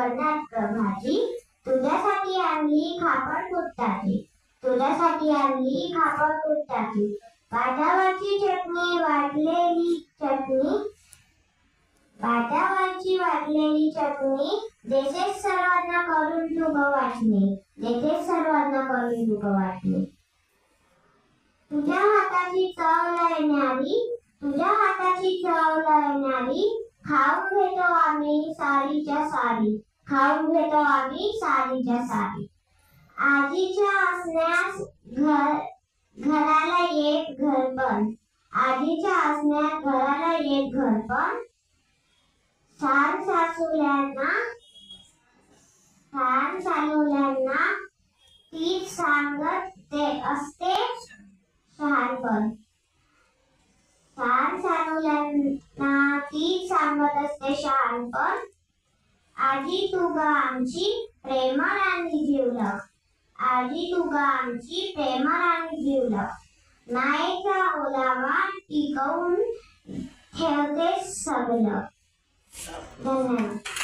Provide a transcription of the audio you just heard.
वरणात भाजी, तुझ्यासाठी आणली खापड कुटाची, तुझ्यासाठी आणली खापड कुटाची. पाटावरची चटणी वाटलेली चटणी, पाटावरची वाटलेली चटणी, देशेच सर्वांना करून तूप वाटणे, देशेच सर्वांना करून तूप वाटणे. तुझ्या हाताची चव लयणारी, तुझ्या हाताची चव लयणारी, खाऊन घेतो आम्ही सारीच्या सारी, खाऊन घेतो आम्ही सारीच्या सारी. आजीच्या हसण्यास घराला एक घरपण, आजीच्या हसण्यात घराला एक घरपण. सार सासूल्यांना तीच सांगत ते असते शहाणपण, सार सासूल्यांना तीच सांगत असते शहाणपण. आजी तू ग आमची प्रेमळ आणि जिवलग, आजी तू ग आमची प्रेमळ आणि जिवलग. मायेचा ओलावा टिकवून ठेवते सगळं. धन्यवाद.